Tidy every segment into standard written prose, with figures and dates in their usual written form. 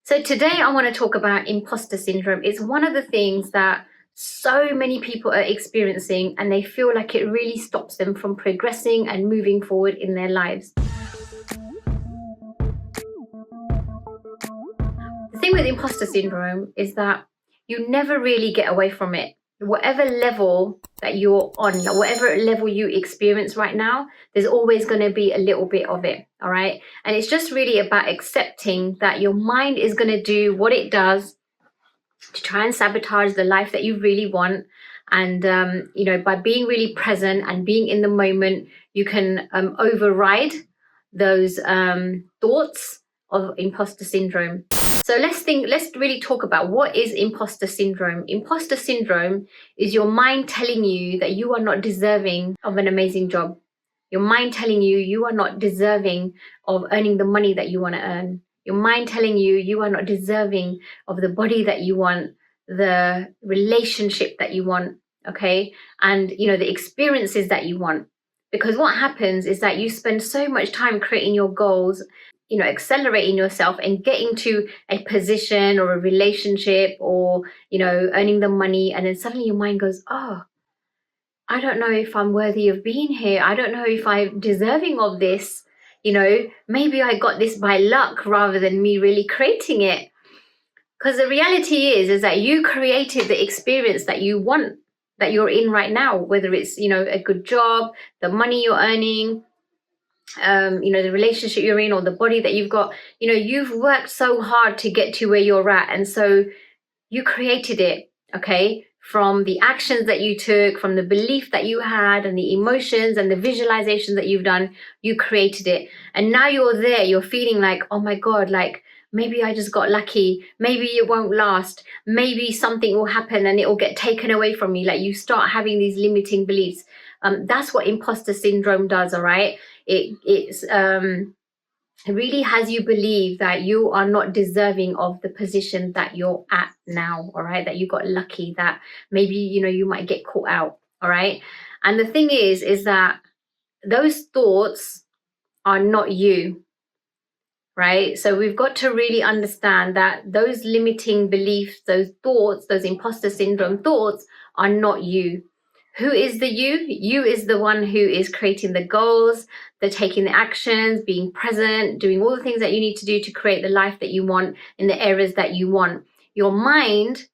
So today I want to talk about imposter syndrome. It's one of the things that so many people are experiencing, and they feel like it really stops them from progressing and moving forward in their lives. The thing with imposter syndrome is that you never really get away from it. Whatever level that you're on, whatever level you experience right now, there's always going to be a little bit of it. All right. And it's just really about accepting that your mind is going to do what it does to try and sabotage the life that you really want. And, by being really present and being in the moment, you can override those thoughts of imposter syndrome. So let's really talk about what is imposter syndrome. Imposter syndrome is your mind telling you that you are not deserving of an amazing job. Your mind telling you you are not deserving of earning the money that you want to earn. Your mind telling you you are not deserving of the body that you want, the relationship that you want, okay? And, the experiences that you want. Because what happens is that you spend so much time creating your goals, accelerating yourself and getting to a position or a relationship or, earning the money. And then suddenly your mind goes, oh, I don't know if I'm worthy of being here. I don't know if I'm deserving of this. Maybe I got this by luck rather than me really creating it. Because the reality is that you created the experience that you want, that you're in right now, whether it's, a good job, the money you're earning, the relationship you're in, or the body that you've got. You've worked so hard to get to where you're at. And so you created it, okay? From the actions that you took, from the belief that you had and the emotions and the visualizations that you've done, you created it. And now you're there, you're feeling like, oh my God, like maybe I just got lucky. Maybe it won't last. Maybe something will happen and it will get taken away from me. Like you start having these limiting beliefs. That's what imposter syndrome does, all right? It really has you believe that you are not deserving of the position that you're at now, all right? That you got lucky, that maybe, you might get caught out, all right? And the thing is that those thoughts are not you, right? So we've got to really understand that those limiting beliefs, those thoughts, those imposter syndrome thoughts are not you. Who is the you? You is the one who is creating the goals, the taking the actions, being present, doing all the things that you need to do to create the life that you want in the areas that you want. Your mind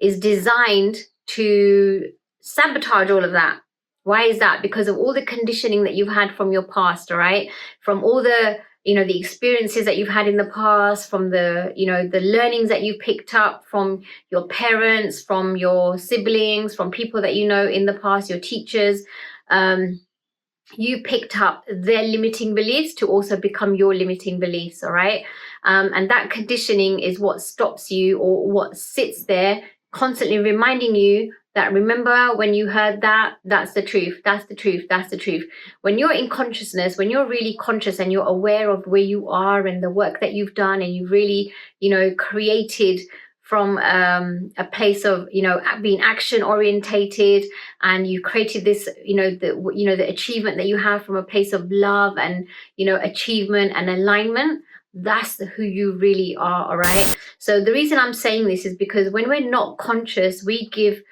is designed to sabotage all of that. Why is that? Because of all the conditioning that you've had from your past, all right? From all the the experiences that you've had in the past, from the, the learnings that you picked up from your parents, from your siblings, from people that in the past, your teachers. You picked up their limiting beliefs to also become your limiting beliefs, all right? And that conditioning is what stops you, or what sits there constantly reminding you that, remember when you heard that, that's the truth, that's the truth, that's the truth. When you're in consciousness, when you're really conscious and you're aware of where you are and the work that you've done, and you really, created from a place of, being action orientated, and you created this, the achievement that you have from a place of love and, achievement and alignment, that's who you really are, all right? So the reason I'm saying this is because when we're not conscious, we give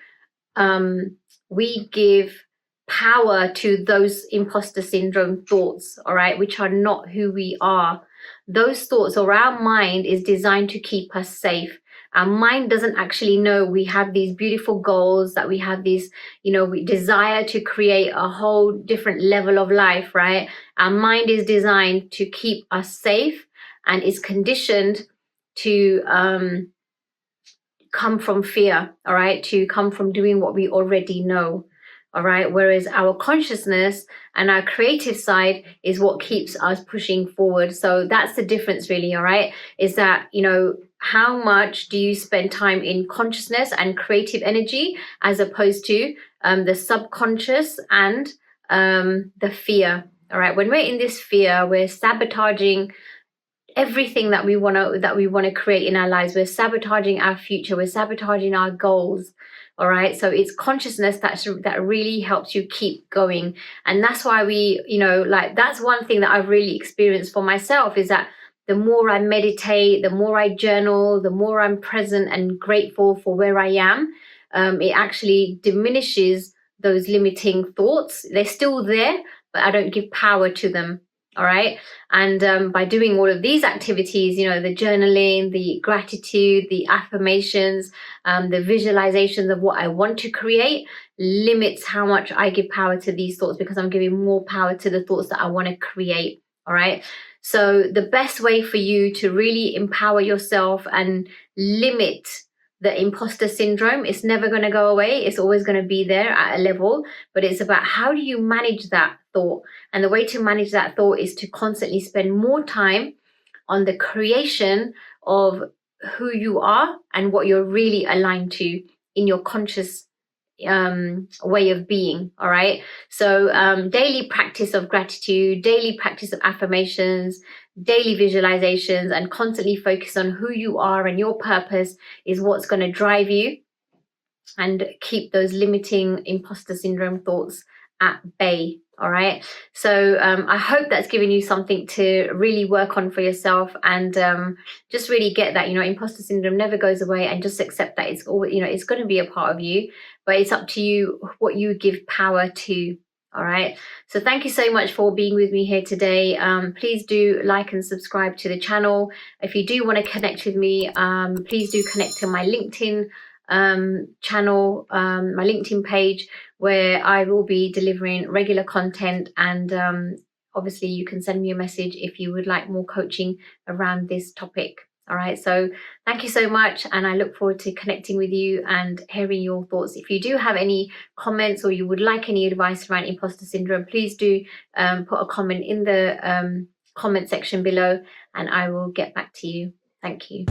power to those imposter syndrome thoughts, all right, which are not who we are. Those thoughts, or our mind, is designed to keep us safe. Our mind doesn't actually know we have these beautiful goals, that we have these, we desire to create a whole different level of life, right? Our mind is designed to keep us safe and is conditioned to come from fear, all right, to come from doing what we already know, all right? Whereas our consciousness and our creative side is what keeps us pushing forward. So that's the difference, really, all right? Is that, how much do you spend time in consciousness and creative energy, as opposed to the subconscious and the fear, all right? When we're in this fear, we're sabotaging everything that we want to create in our lives. We're sabotaging our future. We're sabotaging our goals. All right. So it's consciousness that really helps you keep going. And that's why we, that's one thing that I've really experienced for myself, is that the more I meditate, the more I journal, the more I'm present and grateful for where I am, it actually diminishes those limiting thoughts. They're still there, but I don't give power to them. All right. And by doing all of these activities, you know, the journaling, the gratitude, the affirmations, the visualizations of what I want to create, limits how much I give power to these thoughts, because I'm giving more power to the thoughts that I want to create. All right. So the best way for you to really empower yourself and limit the imposter syndrome, it's never going to go away. It's always going to be there at a level, but it's about how do you manage that thought? And the way to manage that thought is to constantly spend more time on the creation of who you are and what you're really aligned to in your conscious way of being. All right. So daily practice of gratitude, daily practice of affirmations, daily visualizations, and constantly focus on who you are and your purpose is what's going to drive you and keep those limiting imposter syndrome thoughts at bay. All right. So I hope that's given you something to really work on for yourself, and just really get that, you know, imposter syndrome never goes away, and just accept that it's always, you know, it's going to be a part of you, but it's up to you what you give power to. All right. So thank you so much for being with me here today. Please do like and subscribe to the channel. If you do want to connect with me, please do connect to my LinkedIn channel, my LinkedIn page, where I will be delivering regular content, and obviously you can send me a message if you would like more coaching around this topic. All right, so thank you so much, and I look forward to connecting with you and hearing your thoughts. If you do have any comments or you would like any advice around imposter syndrome, please do put a comment in the comment section below, and I will get back to you. Thank you.